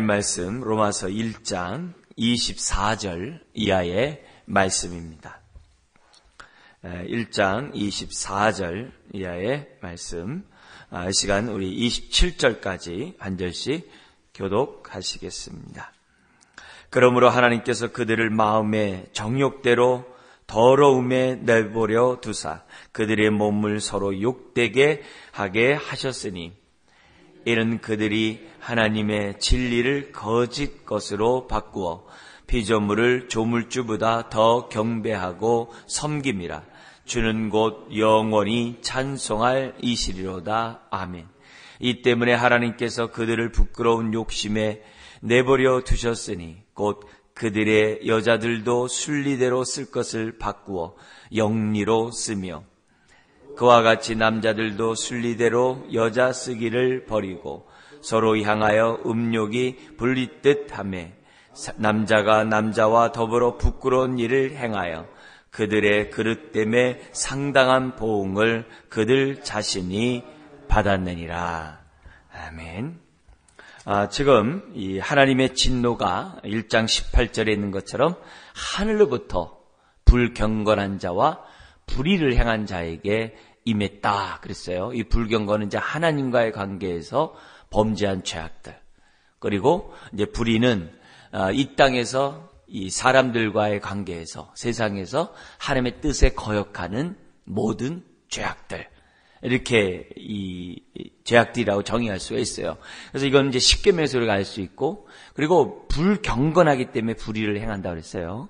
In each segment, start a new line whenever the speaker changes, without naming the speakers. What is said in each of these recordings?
말씀 로마서 1장 24절 이하의 말씀입니다. 1장 24절 이하의 말씀, 이 시간 우리 27절까지 한 절씩 교독하시겠습니다. 그러므로 하나님께서 그들을 마음의 정욕대로 더러움에 내버려 두사 그들의 몸을 서로 욕되게 하게 하셨으니 이는 그들이 하나님의 진리를 거짓 것으로 바꾸어 피조물을 조물주보다 더 경배하고 섬김이라. 주는 곧 영원히 찬송할 이시리로다. 아멘. 이 때문에 하나님께서 그들을 부끄러운 욕심에 내버려 두셨으니 곧 그들의 여자들도 순리대로 쓸 것을 바꾸어 영리로 쓰며 그와 같이 남자들도 순리대로 여자 쓰기를 버리고 서로 향하여 음욕이 불리듯 하며 남자가 남자와 더불어 부끄러운 일을 행하여 그들의 그릇됨에 상당한 보응을 그들 자신이 받았느니라. 아멘. 지금 이 하나님의 진노가 1장 18절에 있는 것처럼 하늘로부터 불경건한 자와 불의를 행한 자에게 임했다 그랬어요. 이 불경건은 이제 하나님과의 관계에서 범죄한 죄악들, 그리고 이제 불의는 이 땅에서 이 사람들과의 관계에서 세상에서 하나님의 뜻에 거역하는 모든 죄악들, 이렇게 이 죄악들이라고 정의할 수가 있어요. 그래서 이건 이제 십계명에서 우리가 알 수 있고, 그리고 불경건하기 때문에 불의를 행한다 그랬어요.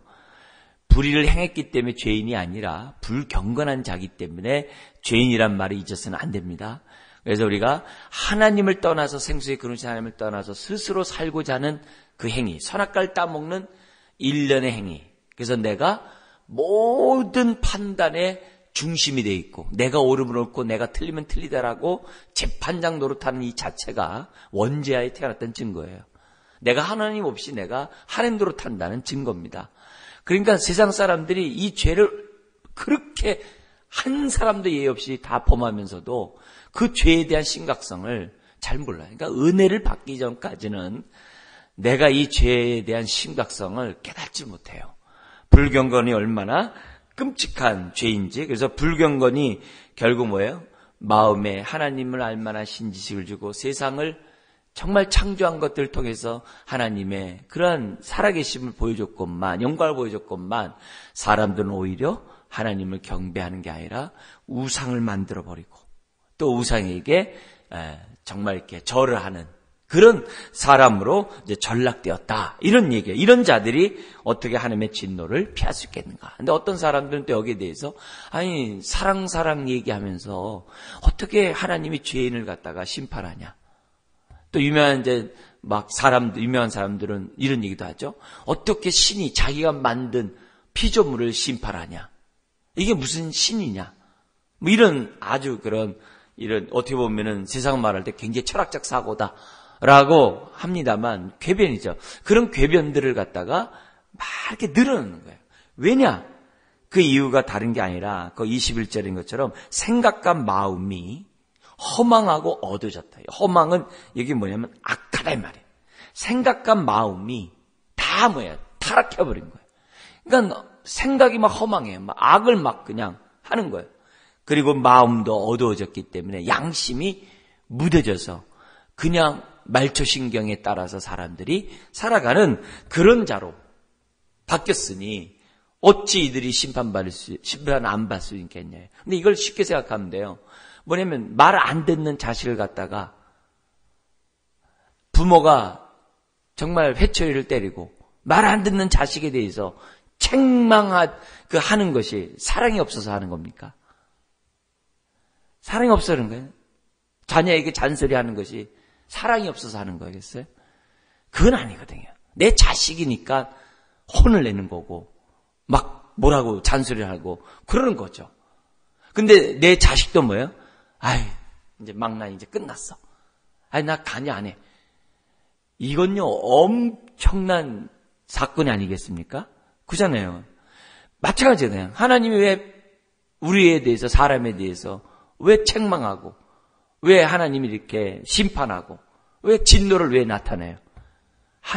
불의를 행했기 때문에 죄인이 아니라 불경건한 자기 때문에 죄인이란 말을 잊어서는 안 됩니다. 그래서 우리가 하나님을 떠나서 생수의 그릇인 하나님을 떠나서 스스로 살고자 하는 그 행위, 선악과를 따먹는 일련의 행위. 그래서 내가 모든 판단의 중심이 돼 있고 내가 옳으면 옳고 내가 틀리면 틀리다라고 재판장 노릇하는 이 자체가 원죄하에 태어났던 증거예요. 내가 하나님 없이 내가 하나님 노릇한다는 증거입니다. 그러니까 세상 사람들이 이 죄를 그렇게 한 사람도 예의 없이 다 범하면서도 그 죄에 대한 심각성을 잘 몰라요. 그러니까 은혜를 받기 전까지는 내가 이 죄에 대한 심각성을 깨닫지 못해요. 불경건이 얼마나 끔찍한 죄인지. 그래서 불경건이 결국 뭐예요? 마음에 하나님을 알 만한 신지식을 주고 세상을 정말 창조한 것들을 통해서 하나님의 그러한 살아계심을 보여줬건만, 영광을 보여줬건만, 사람들은 오히려 하나님을 경배하는 게 아니라 우상을 만들어버리고 또 우상에게 정말 이렇게 절을 하는 그런 사람으로 이제 전락되었다. 이런 얘기예요. 이런 자들이 어떻게 하나님의 진노를 피할 수 있겠는가. 근데 어떤 사람들은 또 여기에 대해서 아니 사랑 얘기하면서 어떻게 하나님이 죄인을 갖다가 심판하냐. 또 유명한 사람들은 이런 얘기도 하죠. 어떻게 신이 자기가 만든 피조물을 심판하냐. 이게 무슨 신이냐. 뭐 이런 아주 이런 어떻게 보면은 세상 말할 때 굉장히 철학적 사고다라고 합니다만 궤변이죠. 그런 궤변들을 갖다가 막 이렇게 늘어놓는 거예요. 왜냐? 그 이유가 다른 게 아니라 그 21절인 것처럼 생각과 마음이 허망하고 어두워졌다. 허망은 여기 뭐냐면 악하다 이 말이에요. 생각과 마음이 다 타락해버린 거예요. 그러니까 생각이 막 허망해요. 막 악을 막 그냥 하는 거예요. 그리고 마음도 어두워졌기 때문에 양심이 무뎌져서 그냥 말초신경에 따라서 사람들이 살아가는 그런 자로 바뀌었으니 어찌 이들이 심판 안 받을 수 있겠냐. 근데 이걸 쉽게 생각하면 돼요. 뭐냐면 말 안 듣는 자식을 갖다가 부모가 정말 회초리를 때리고 말 안 듣는 자식에 대해서 하는 것이 사랑이 없어서 하는 겁니까? 사랑이 없어서 하는 거예요? 자녀에게 잔소리하는 것이 사랑이 없어서 하는 거겠어요? 그건 아니거든요. 내 자식이니까 혼을 내는 거고 막 뭐라고 잔소리를 하고 그러는 거죠. 근데 내 자식도 뭐예요? 이제 망나니 이제 끝났어. 나 간이 안 해. 이건요, 엄청난 사건이 아니겠습니까? 그잖아요. 마찬가지잖아요. 하나님이 왜 우리에 대해서, 사람에 대해서 왜 책망하고, 왜 하나님이 이렇게 심판하고, 왜 진노를 왜 나타내요?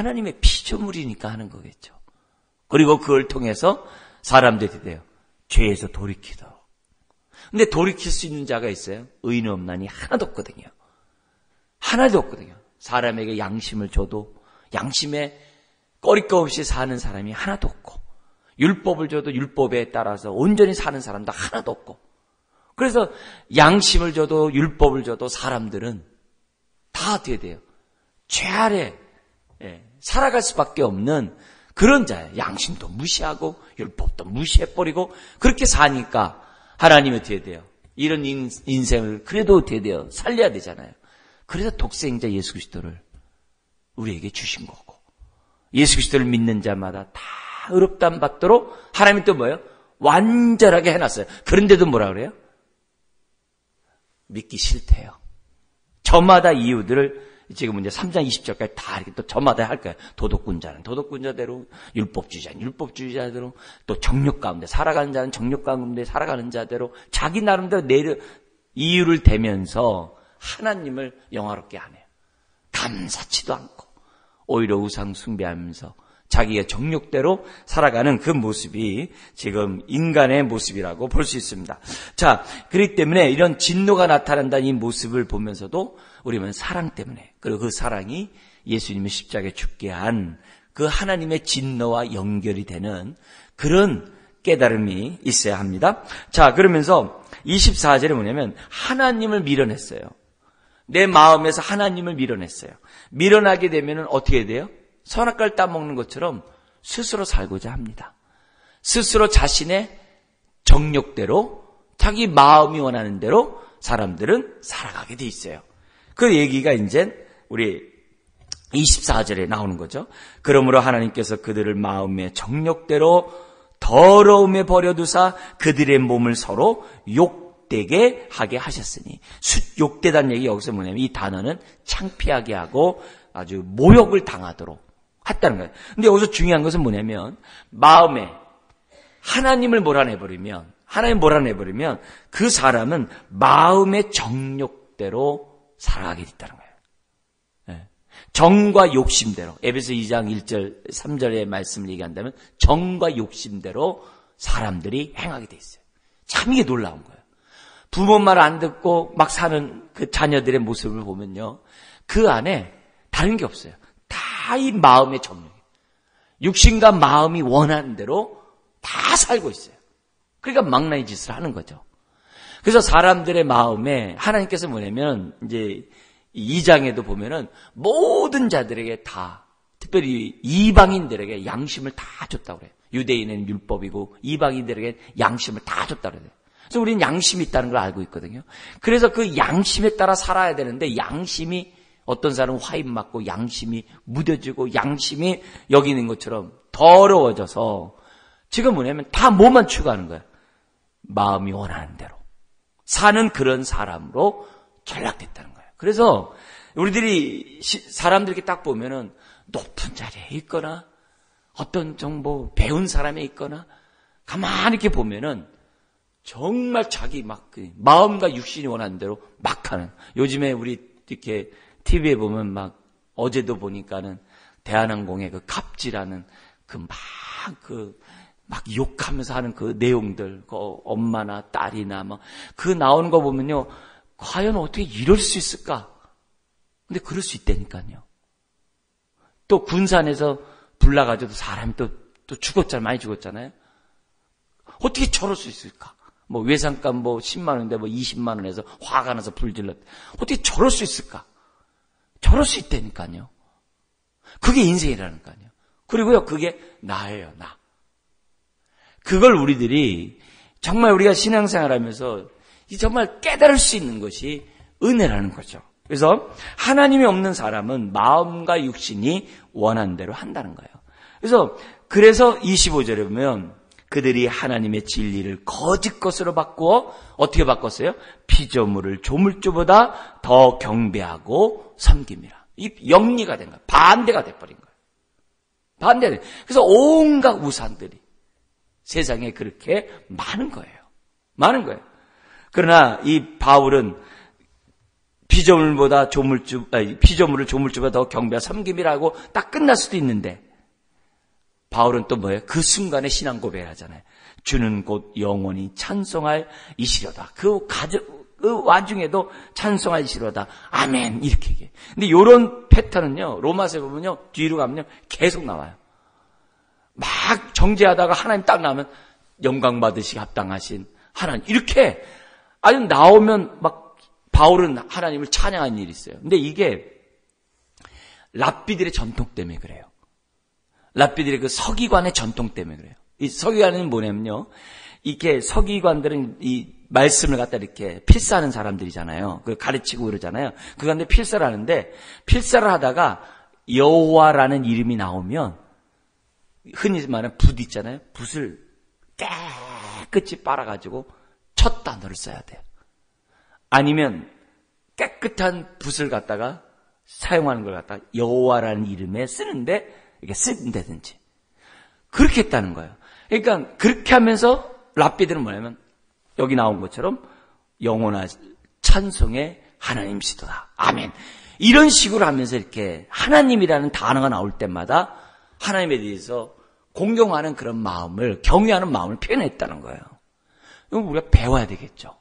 하나님의 피조물이니까 하는 거겠죠. 그리고 그걸 통해서 사람들이 돼요. 죄에서 돌이키도록. 근데 돌이킬 수 있는 자가 있어요? 의인 없나니 하나도 없거든요. 하나도 없거든요. 사람에게 양심을 줘도 양심에 꺼리낌 없이 사는 사람이 하나도 없고, 율법을 줘도 율법에 따라서 온전히 사는 사람도 하나도 없고, 그래서 양심을 줘도 율법을 줘도 사람들은 다 어떻게 돼요? 죄 아래 살아갈 수밖에 없는 그런 자예요. 양심도 무시하고 율법도 무시해버리고 그렇게 사니까 하나님이 어떻게 돼요? 이런 인생을 그래도 어떻게 돼요? 살려야 되잖아요. 그래서 독생자 예수 그리스도를 우리에게 주신 거고, 예수 그리스도를 믿는 자마다 다 의롭다함 받도록 하나님이 또 뭐예요? 완전하게 해놨어요. 그런데도 뭐라 그래요? 믿기 싫대요. 저마다 이유들을 지금 이제 3장 20절까지 다 이렇게 또 저마다 할 거예요. 도덕군자는 도덕군자대로, 율법주의자는 율법주의자대로, 또 정욕 가운데 살아가는 자는 정욕 가운데 살아가는 자대로 자기 나름대로 이유를 대면서 하나님을 영화롭게 하네요. 감사치도 않고 오히려 우상 숭배하면서 자기의 정욕대로 살아가는 그 모습이 지금 인간의 모습이라고 볼 수 있습니다. 자, 그렇기 때문에 이런 진노가 나타난다는 이 모습을 보면서도 우리는 사랑 때문에, 그리고 그 사랑이 예수님의 십자가에 죽게 한 그 하나님의 진노와 연결이 되는 그런 깨달음이 있어야 합니다. 자, 그러면서 24절에 뭐냐면 하나님을 밀어냈어요. 내 마음에서 하나님을 밀어냈어요. 밀어나게 되면 어떻게 돼요? 선악과를 따먹는 것처럼 스스로 살고자 합니다. 스스로 자신의 정욕대로, 자기 마음이 원하는 대로 사람들은 살아가게 돼 있어요. 그 얘기가 이제 우리 24절에 나오는 거죠. 그러므로 하나님께서 그들을 마음의 정욕대로 더러움에 버려두사 그들의 몸을 서로 욕되게 하게 하셨으니, 욕되다는 얘기 여기서 뭐냐면 이 단어는 창피하게 하고 아주 모욕을 당하도록 했다는 거예요. 근데 여기서 중요한 것은 뭐냐면 마음에 하나님을 몰아내버리면, 그 사람은 마음의 정욕대로 살아가게 됐다는 거예요. 정과 욕심대로, 에베소 2장 1절 3절의 말씀을 얘기한다면 정과 욕심대로 사람들이 행하게 돼 있어요. 참 이게 놀라운 거예요. 부모 말 안 듣고 막 사는 그 자녀들의 모습을 보면요, 그 안에 다른 게 없어요. 다 이 마음의 정욕, 육신과 마음이 원하는 대로 다 살고 있어요. 그러니까 망나니 짓을 하는 거죠. 그래서 사람들의 마음에 하나님께서 뭐냐면 이제 2장에도 보면은 모든 자들에게 다, 특별히 이방인들에게 양심을 다 줬다고 그래요. 유대인은 율법이고 이방인들에게 양심을 다 줬다고 그래요. 그래서 우리는 양심이 있다는 걸 알고 있거든요. 그래서 그 양심에 따라 살아야 되는데, 양심이 어떤 사람은 화인 맞고 양심이 무뎌지고 양심이 여기 있는 것처럼 더러워져서 지금 뭐냐면 다 뭐만 추구하는 거예요. 마음이 원하는 대로 사는 그런 사람으로 전락됐다는 거예요. 그래서 우리들이 사람들에게 딱 보면은 높은 자리에 있거나 어떤 정보 배운 사람에 있거나 가만히 이렇게 보면은 정말 자기 막 마음과 육신이 원하는 대로 막 하는, 요즘에 우리 이렇게 TV에 보면 막 어제도 보니까는 대한항공의 그 갑질하는 막 욕하면서 하는 그 내용들, 그 엄마나 딸이나 막 그 나오는 거 보면요, 과연 어떻게 이럴 수 있을까? 근데 그럴 수 있다니까요. 또 군산에서 불 나가지고 사람이 또 죽었잖아요. 많이 죽었잖아요. 어떻게 저럴 수 있을까? 뭐 외상값 10만 원인데 20만 원에서 화가 나서 불 질렀. 어떻게 저럴 수 있을까? 저럴 수 있다니까요. 그게 인생이라니까요. 그리고요, 그게 나예요, 나. 그걸 우리들이 정말 우리가 신앙생활 하면서 정말 깨달을 수 있는 것이 은혜라는 거죠. 그래서 하나님이 없는 사람은 마음과 육신이 원하는 대로 한다는 거예요. 그래서 25절에 보면 그들이 하나님의 진리를 거짓 것으로 바꾸어 어떻게 바꿨어요? 피조물을 조물주보다 더 경배하고 섬깁니다. 이 영리가 된 거예요. 반대가 돼버린 거예요. 반대가. 그래서 온갖 우상들이 세상에 그렇게 많은 거예요. 많은 거예요. 그러나 이 바울은 피조물을 조물주보다 더 경배와 섬김이라고 딱 끝날 수도 있는데, 바울은 또 뭐예요? 그 순간에 신앙 고백을 하잖아요. 주는 곧 영원히 찬송할 이시로다. 그 와중에도 찬송할 이시로다. 아멘. 이렇게 얘기해요. 근데 이런 패턴은요, 로마서에 보면요, 뒤로 가면요, 계속 나와요. 막 정죄하다가 하나님 딱 나오면 영광 받으시기 합당하신 하나님. 이렇게 아주 나오면 막 바울은 하나님을 찬양하는 일이 있어요. 근데 이게 랍비들의 전통 때문에 그래요. 랍비들의 그 서기관의 전통 때문에 그래요. 이 서기관은 뭐냐면요, 이렇게 서기관들은 이 말씀을 갖다 이렇게 필사하는 사람들이잖아요. 그 가르치고 그러잖아요. 그런데 필사를 하는데, 필사를 하다가 여호와라는 이름이 나오면 흔히 말하는 붓 있잖아요. 붓을 깨끗이 빨아가지고 첫 단어를 써야 돼요. 아니면 깨끗한 붓을 갖다가 사용하는 걸 갖다가 여호와라는 이름에 쓰는데 이렇게 쓴다든지 그렇게 했다는 거예요. 그러니까 그렇게 하면서 랍비들은 뭐냐면 여기 나온 것처럼 영원한 찬송의 하나님이시도다. 아멘. 이런 식으로 하면서 이렇게 하나님이라는 단어가 나올 때마다 하나님에 대해서 공경하는 그런 마음을, 경외하는 마음을 표현했다는 거예요. 이건 우리가 배워야 되겠죠.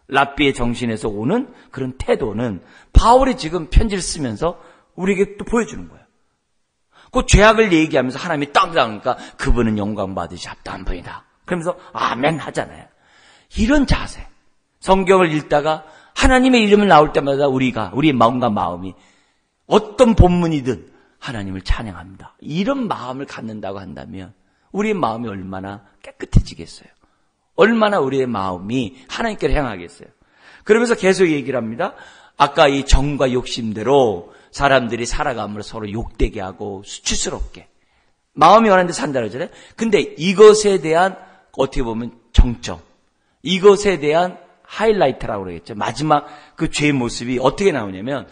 랍비의 정신에서 오는 그런 태도는 바울이 지금 편지를 쓰면서 우리에게 또 보여주는 거예요. 그 죄악을 얘기하면서 하나님이 딱 나오니까 그분은 영광 받으시 합당한 분이다. 그러면서 아멘 하잖아요. 이런 자세. 성경을 읽다가 하나님의 이름을 나올 때마다 우리의 마음과 마음이 어떤 본문이든 하나님을 찬양합니다. 이런 마음을 갖는다고 한다면 우리의 마음이 얼마나 깨끗해지겠어요. 얼마나 우리의 마음이 하나님께로 향하겠어요. 그러면서 계속 얘기를 합니다. 아까 이 정과 욕심대로 사람들이 살아감으로 서로 욕되게 하고 수치스럽게 마음이 원하는 데 산다 그러잖아요. 근데 이것에 대한 어떻게 보면 정점, 이것에 대한 하이라이트라고 그러겠죠. 마지막 그 죄의 모습이 어떻게 나오냐면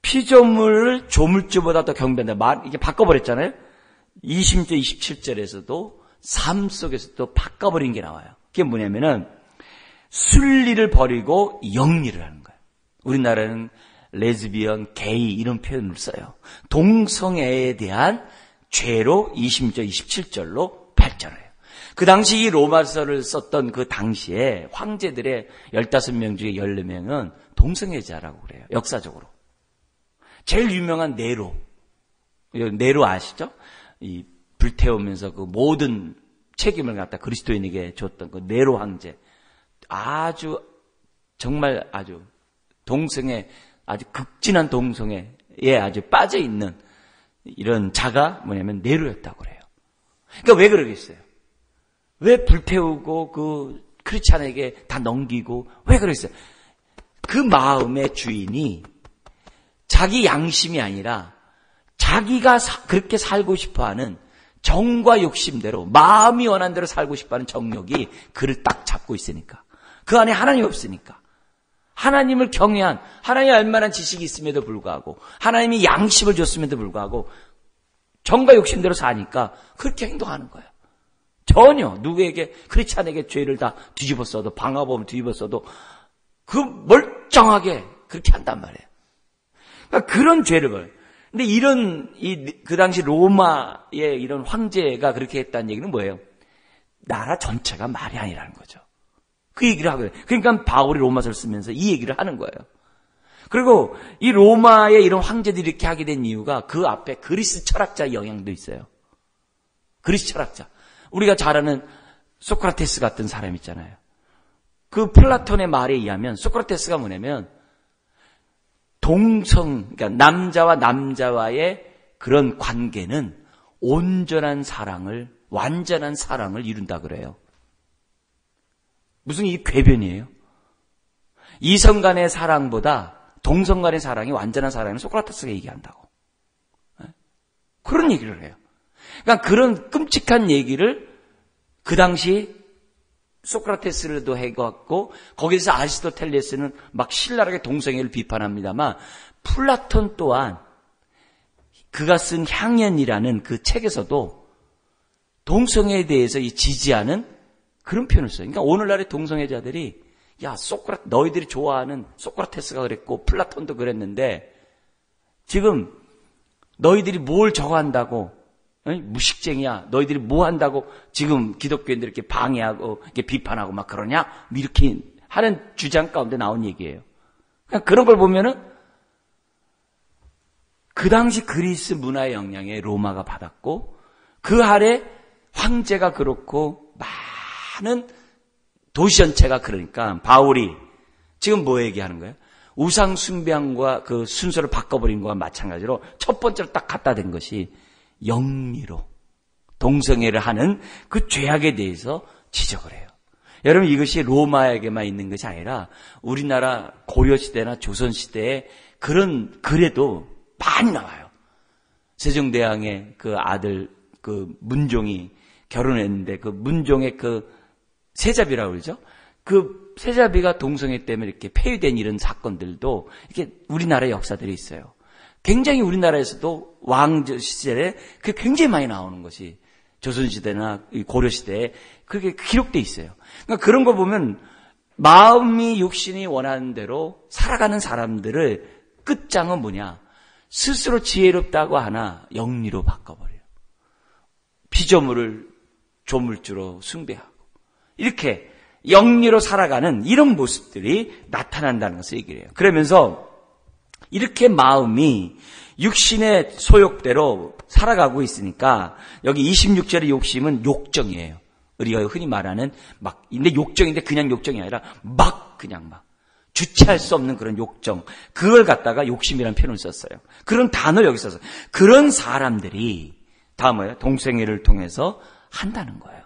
피조물을 조물주보다 더 경배한다. 이게 바꿔버렸잖아요. 20절, 27절에서도 삶 속에서도 바꿔버린 게 나와요. 그게 뭐냐면은 순리를 버리고 영리를 하는 거예요. 우리나라는 레즈비언, 게이 이런 표현을 써요. 동성애에 대한 죄로 20절, 27절로 발전해요. 그 당시 이 로마서를 썼던 그 당시에 황제들의 15명 중에 14명은 동성애자라고 그래요. 역사적으로. 제일 유명한 네로 아시죠? 이 불태우면서 그 모든 책임을 갖다 그리스도인에게 줬던 그 네로 황제. 정말 아주 동성애, 아주 극진한 동성애에 아주 빠져 있는 이런 자가 뭐냐면 네로였다고 그래요. 그러니까 왜 그러겠어요? 왜 불태우고 그 크리스찬에게 다 넘기고 왜 그러겠어요? 그 마음의 주인이 자기 양심이 아니라 자기가 그렇게 살고 싶어하는 정과 욕심대로 마음이 원하는 대로 살고 싶어하는 정욕이 그를 딱 잡고 있으니까. 그 안에 하나님이 없으니까. 하나님을 경외한, 하나님이 얼마나 지식이 있음에도 불구하고 하나님이 양심을 줬음에도 불구하고 정과 욕심대로 사니까 그렇게 행동하는 거예요. 전혀 누구에게 크리스찬에게 죄를 다 뒤집어 써도 방화범을 뒤집어 써도 그 멀쩡하게 그렇게 한단 말이에요. 그러니까 그런 죄를 벌어요. 근데 그 당시 로마의 이런 황제가 그렇게 했다는 얘기는 뭐예요? 나라 전체가 말이 아니라는 거죠. 그 얘기를 하거든요. 그러니까 바울이 로마서를 쓰면서 이 얘기를 하는 거예요. 그리고 이 로마의 이런 황제들이 이렇게 하게 된 이유가 그 앞에 그리스 철학자의 영향도 있어요. 그리스 철학자. 우리가 잘 아는 소크라테스 같은 사람 있잖아요. 그 플라톤의 말에 의하면 소크라테스가 뭐냐면 그러니까 남자와 남자와의 그런 관계는 온전한 사랑을, 완전한 사랑을 이룬다 그래요. 무슨 이게 궤변이에요? 이성 간의 사랑보다 동성 간의 사랑이 완전한 사랑을 소크라테스가 얘기한다고. 그런 얘기를 해요. 그러니까 그런 끔찍한 얘기를 그 당시 소크라테스도 해갖고 거기서 아리스토텔레스는 막 신랄하게 동성애를 비판합니다만 플라톤 또한 그가 쓴 향연이라는 그 책에서도 동성애에 대해서 지지하는 그런 표현을 써요. 그러니까 오늘날의 동성애자들이
야, 너희들이 좋아하는 소크라테스가 그랬고 플라톤도 그랬는데 지금 너희들이 뭘 저거 한다고, 무식쟁이야, 너희들이 뭐 한다고 지금 기독교인들 이렇게 방해하고 이렇게 비판하고 막 그러냐, 이렇게 하는 주장 가운데 나온 얘기예요. 그냥 그런 걸 보면은 그 당시 그리스 문화의 영향에 로마가 받았고, 그 아래 황제가 그렇고 많은 도시 전체가 그러니까 바울이 지금 뭐 얘기하는 거예요? 우상 숭배함과 그 순서를 바꿔버린 것과 마찬가지로 첫 번째로 딱 갖다 댄 것이 영리로 동성애를 하는 그 죄악에 대해서 지적을 해요. 여러분, 이것이 로마에게만 있는 것이 아니라 우리나라 고려시대나 조선시대에 그런 글에도 많이 나와요. 세종대왕의 그 아들 그 문종이 결혼했는데 그 문종의 그 세자비라고 그러죠. 그 세자비가 동성애 때문에 이렇게 폐위된 이런 사건들도 이렇게 우리나라의 역사들이 있어요. 굉장히 우리나라에서도 왕조 시절에 그게 굉장히 많이 나오는 것이 조선시대나 고려시대에 그렇게 기록돼 있어요. 그러니까 그런 거 보면 마음이 육신이 원하는 대로 살아가는 사람들을 끝장은 뭐냐? 스스로 지혜롭다고 하나 영리로 바꿔버려요. 피조물을 조물주로 숭배하고 이렇게 영리로 살아가는 이런 모습들이 나타난다는 것을 얘기를 해요. 그러면서 이렇게 마음이 육신의 소욕대로 살아가고 있으니까 여기 26절의 욕심은 욕정이에요. 우리가 흔히 말하는 근데 욕정인데 그냥 욕정이 아니라 그냥 주체할 수 없는 그런 욕정, 그걸 갖다가 욕심이라는 표현을 썼어요. 그런 단어를 여기 써서 그런 사람들이 다 뭐예요? 동성애를 통해서 한다는 거예요.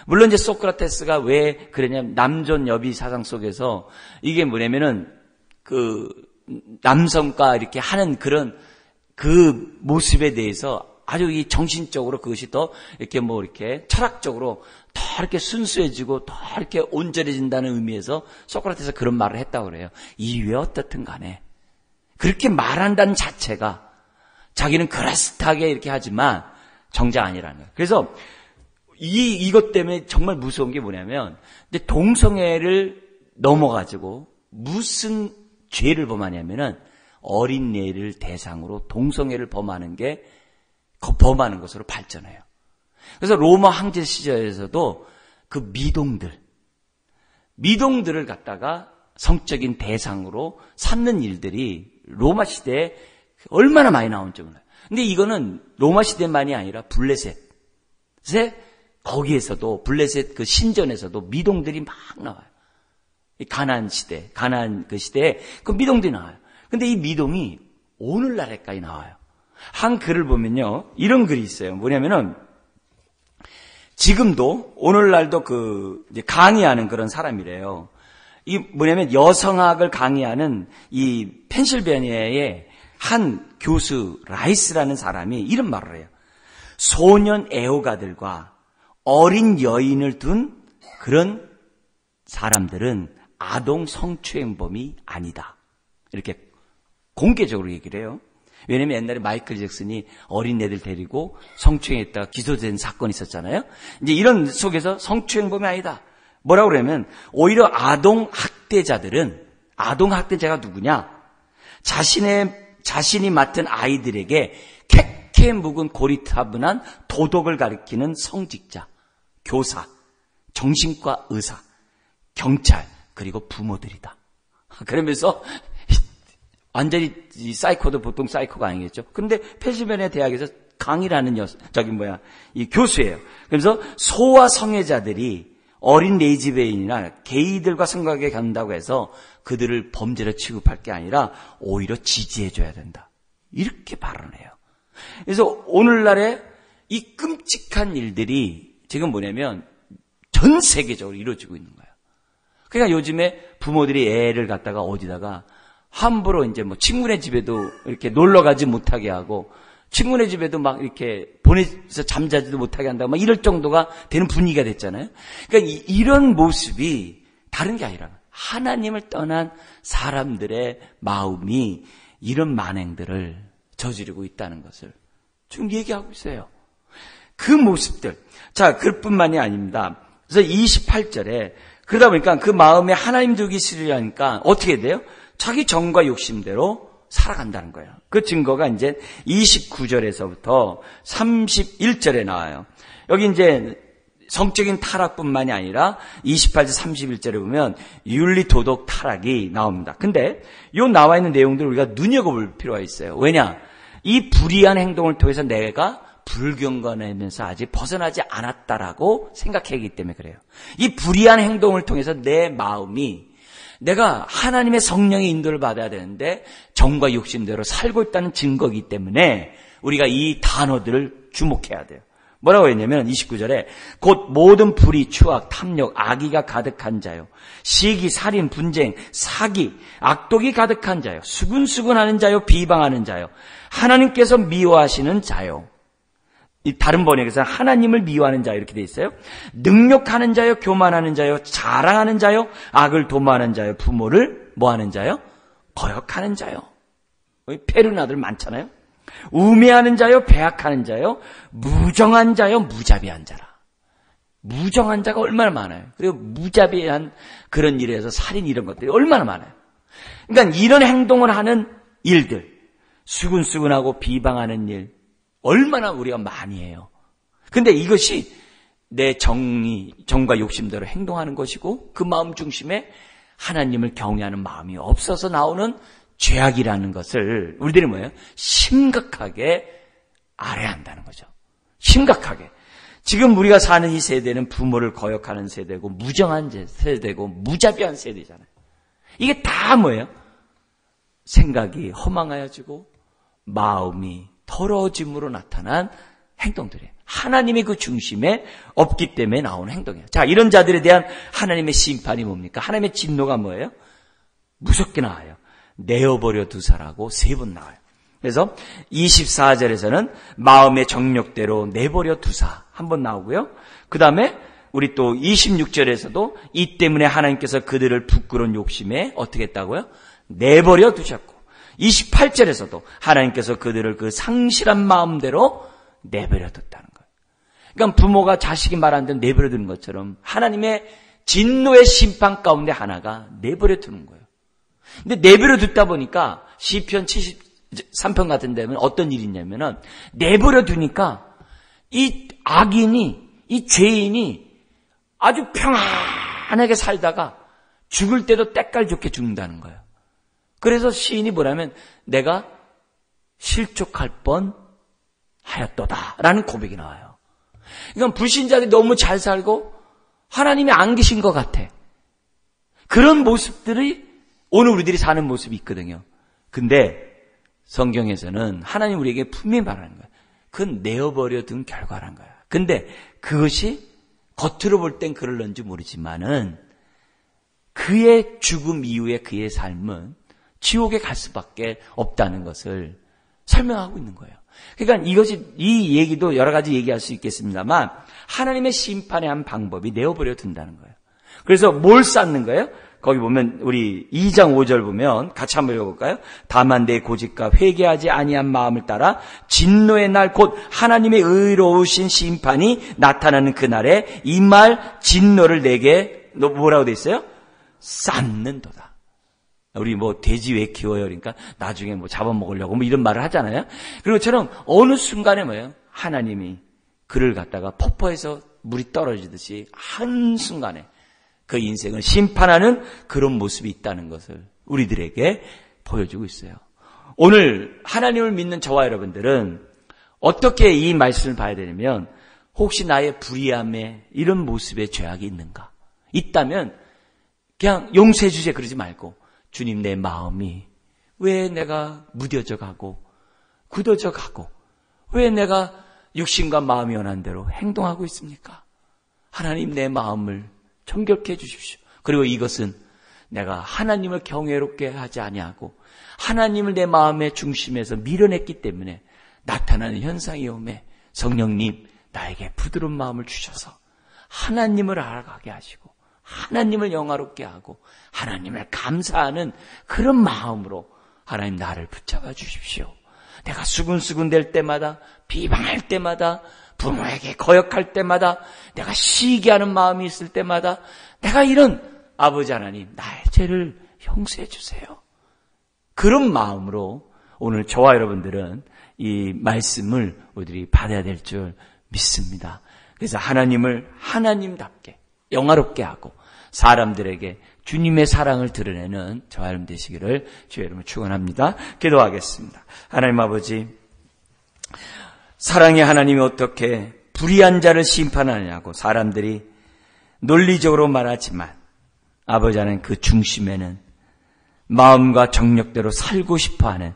물론 이제 소크라테스가 왜 그러냐면 남존여비 사상 속에서 이게 뭐냐면은 그 남성과 이렇게 하는 그런 그 모습에 대해서 아주 이 정신적으로 그것이 더 이렇게 이렇게 철학적으로 더 이렇게 순수해지고 더 이렇게 온전해진다는 의미에서 소크라테스가 그런 말을 했다고 그래요. 이유에 어떻든 간에 그렇게 말한다는 자체가 자기는 그라스타하게 이렇게 하지만 정작 아니라는 거예요. 그래서 이것 때문에 정말 무서운 게 뭐냐면 근데 동성애를 넘어가지고 무슨 죄를 범하냐면은 어린애를 대상으로 동성애를 범하는 것으로 발전해요. 그래서 로마 황제 시절에서도 그 미동들을 갖다가 성적인 대상으로 삼는 일들이 로마 시대에 얼마나 많이 나온지 몰라요. 근데 이거는 로마 시대만이 아니라 블레셋 거기에서도 블레셋 그 신전에서도 미동들이 막 나와요. 가나안 그 시대에 그 미동들이 나와요. 근데 이 미동이 오늘날에까지 나와요. 한 글을 보면요, 이런 글이 있어요. 뭐냐면은 지금도 오늘날도 이제 강의하는 그런 사람이래요. 이 뭐냐면 여성학을 강의하는 이 펜실베니아의 한 교수 라이스라는 사람이 이런 말을 해요. 소년 애호가들과 어린 여인을 둔 그런 사람들은 아동 성추행범이 아니다. 이렇게 공개적으로 얘기를 해요. 왜냐면 옛날에 마이클 잭슨이 어린애들 데리고 성추행했다가 기소된 사건이 있었잖아요. 이제 이런 속에서 성추행범이 아니다. 뭐라고 그러면 오히려 아동 학대자가 누구냐? 자신이 맡은 아이들에게 캐캐 묵은 고리타분한 도덕을 가리키는 성직자, 교사, 정신과 의사, 경찰, 그리고 부모들이다. 그러면서 완전히 이 사이코도 보통 사이코가 아니겠죠. 그런데 펜실베니아 대학에서 강의를 하는 이 교수예요. 그래서 소아 성애자들이 어린 레이즈베인이나 게이들과 성관계 갖는다고 해서 그들을 범죄로 취급할 게 아니라 오히려 지지해줘야 된다. 이렇게 발언해요. 그래서 오늘날에 이 끔찍한 일들이 지금 뭐냐면 전 세계적으로 이루어지고 있는 거예요. 그러니까 요즘에 부모들이 애를 갖다가 어디다가 함부로 이제 친구네 집에도 이렇게 놀러 가지 못하게 하고 친구네 집에도 막 이렇게 보내서 잠자지도 못하게 한다고 막 이럴 정도가 되는 분위기가 됐잖아요. 그러니까 이런 모습이 다른 게 아니라 하나님을 떠난 사람들의 마음이 이런 만행들을 저지르고 있다는 것을 지금 얘기하고 있어요. 그 모습들. 자, 그뿐만이 아닙니다. 그래서 28절에 그러다 보니까 그 마음에 하나님 두기 싫으니까 어떻게 돼요? 자기 정과 욕심대로 살아간다는 거예요. 그 증거가 이제 29절에서부터 31절에 나와요. 여기 이제 성적인 타락뿐만이 아니라 28절 31절에 보면 윤리 도덕 타락이 나옵니다. 근데 요 나와 있는 내용들을 우리가 눈여겨볼 필요가 있어요. 왜냐? 이 불의한 행동을 통해서 내가 불경건하면서 아직 벗어나지 않았다라고 생각하기 때문에 그래요. 이 불의한 행동을 통해서 내 마음이 내가 하나님의 성령의 인도를 받아야 되는데 정과 욕심대로 살고 있다는 증거이기 때문에 우리가 이 단어들을 주목해야 돼요. 뭐라고 했냐면 29절에 곧 모든 불의, 추악, 탐욕, 악의가 가득한 자요. 시기, 살인, 분쟁, 사기, 악독이 가득한 자요. 수근수근하는 자요. 비방하는 자요. 하나님께서 미워하시는 자요. 이 다른 번역에서는 하나님을 미워하는 자 이렇게 돼 있어요. 능욕하는 자요, 교만하는 자요, 자랑하는 자요, 악을 도모하는 자요, 부모를 뭐하는 자요? 거역하는 자요. 페르나들 많잖아요. 우매하는 자요, 배악하는 자요, 무정한 자요, 무자비한 자라. 무정한 자가 얼마나 많아요. 그리고 무자비한 그런 일에서 살인 이런 것들이 얼마나 많아요. 그러니까 이런 행동을 하는 일들, 수근수근하고 비방하는 일 얼마나 우리가 많이 해요. 근데 이것이 내 정과 욕심대로 행동하는 것이고 그 마음 중심에 하나님을 경외하는 마음이 없어서 나오는 죄악이라는 것을 우리들이 뭐예요? 심각하게 알아야 한다는 거죠. 심각하게. 지금 우리가 사는 이 세대는 부모를 거역하는 세대고 무정한 세대고 무자비한 세대잖아요. 이게 다 뭐예요? 생각이 허망하여지고 마음이 더러워짐으로 나타난 행동들이에요. 하나님의 그 중심에 없기 때문에 나오는 행동이에요. 자, 이런 자들에 대한 하나님의 심판이 뭡니까? 하나님의 진노가 뭐예요? 무섭게 나와요. 내어버려 두사라고 3번 나와요. 그래서 24절에서는 마음의 정욕대로 내버려 두사 한 번 나오고요. 그 다음에 우리 또 26절에서도 이 때문에 하나님께서 그들을 부끄러운 욕심에 어떻게 했다고요? 내버려 두셨고 28절에서도 하나님께서 그들을 그 상실한 마음대로 내버려 뒀다는 거예요. 그러니까 부모가 자식이 말 안 되면 내버려 두는 것처럼 하나님의 진노의 심판 가운데 하나가 내버려 두는 거예요. 근데 내버려 두다 보니까 시편 73편 같은 데는 어떤 일이 있냐면은 내버려 두니까 이 악인이, 이 죄인이 아주 평안하게 살다가 죽을 때도 때깔 좋게 죽는다는 거예요. 그래서 시인이 뭐냐면 내가 실족할 뻔 하였도다 라는 고백이 나와요. 그러니까 불신자들이 너무 잘 살고 하나님이 안 계신 것 같아. 그런 모습들이 오늘 우리들이 사는 모습이 있거든요. 근데 성경에서는 하나님 우리에게 분명히 말하는 거예요. 그건 내어버려 둔 결과란 거야. 근데 그것이 겉으로 볼 땐 그럴런지 모르지만은 그의 죽음 이후에 그의 삶은 지옥에 갈 수밖에 없다는 것을 설명하고 있는 거예요. 그러니까 이 얘기도 여러 가지 얘기할 수 있겠습니다만 하나님의 심판의 한 방법이 내어버려 둔다는 거예요. 그래서 뭘 쌓는 거예요? 거기 보면 우리 2장 5절 보면 같이 한번 읽어볼까요? 다만 내 고집과 회개하지 아니한 마음을 따라 진노의 날 곧 하나님의 의로우신 심판이 나타나는 그날에 이 말 진노를 내게 뭐라고 돼 있어요? 쌓는도다. 우리 돼지 왜 키워요? 그러니까 나중에 잡아먹으려고 이런 말을 하잖아요. 그런 것처럼 어느 순간에 뭐예요? 하나님이 그를 갖다가 폭포에서 물이 떨어지듯이 한순간에 그 인생을 심판하는 그런 모습이 있다는 것을 우리들에게 보여주고 있어요. 오늘 하나님을 믿는 저와 여러분들은 어떻게 이 말씀을 봐야 되냐면 혹시 나의 불의함에 이런 모습의 죄악이 있는가? 있다면 그냥 용서해 주세요 그러지 말고 주님 내 마음이 왜 내가 무뎌져 가고 굳어져 가고 왜 내가 육신과 마음이 원한 대로 행동하고 있습니까? 하나님 내 마음을 정결케 해 주십시오. 그리고 이것은 내가 하나님을 경외롭게 하지 아니하고 하나님을 내 마음의 중심에서 밀어냈기 때문에 나타나는 현상이 오매 성령님 나에게 부드러운 마음을 주셔서 하나님을 알아가게 하시고 하나님을 영화롭게 하고 하나님을 감사하는 그런 마음으로 하나님 나를 붙잡아 주십시오. 내가 수근수근 될 때마다 비방할 때마다 부모에게 거역할 때마다, 내가 시기하는 마음이 있을 때마다, 내가 이런 아버지 하나님, 나의 죄를 용서해 주세요. 그런 마음으로 오늘 저와 여러분들은 이 말씀을 우리들이 받아야 될 줄 믿습니다. 그래서 하나님을 하나님답게 영화롭게 하고 사람들에게 주님의 사랑을 드러내는 저와 여러분 되시기를 주의 이름으로 축원합니다. 기도하겠습니다. 하나님 아버지, 사랑의 하나님이 어떻게 불의한 자를 심판하느냐고 사람들이 논리적으로 말하지만 아버지 하나님 그 중심에는 마음과 정력대로 살고 싶어하는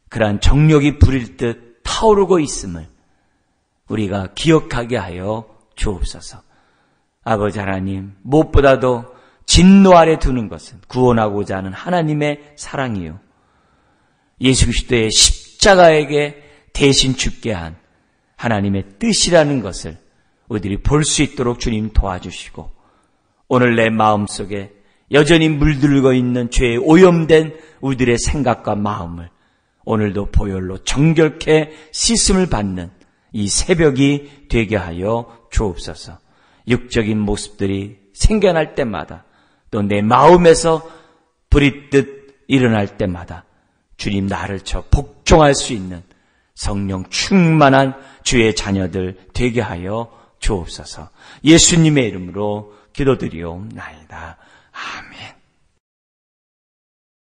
그러한 정력이 불일 듯 타오르고 있음을 우리가 기억하게 하여 주옵소서. 아버지 하나님, 무엇보다도 진노 아래 두는 것은 구원하고자 하는 하나님의 사랑이요, 예수 그리스도의 십자가에게 대신 죽게 한 하나님의 뜻이라는 것을 우리들이 볼 수 있도록 주님 도와주시고, 오늘 내 마음속에 여전히 물들고 있는 죄에 오염된 우리들의 생각과 마음을 오늘도 보혈로 정결케 씻음을 받는 이 새벽이 되게 하여 주옵소서. 육적인 모습들이 생겨날 때마다, 또 내 마음에서 부릿듯 일어날 때마다 주님 나를 쳐 복종할 수 있는 성령 충만한 주의 자녀들 되게 하여 주옵소서. 예수님의 이름으로 기도드리옵나이다. 아멘.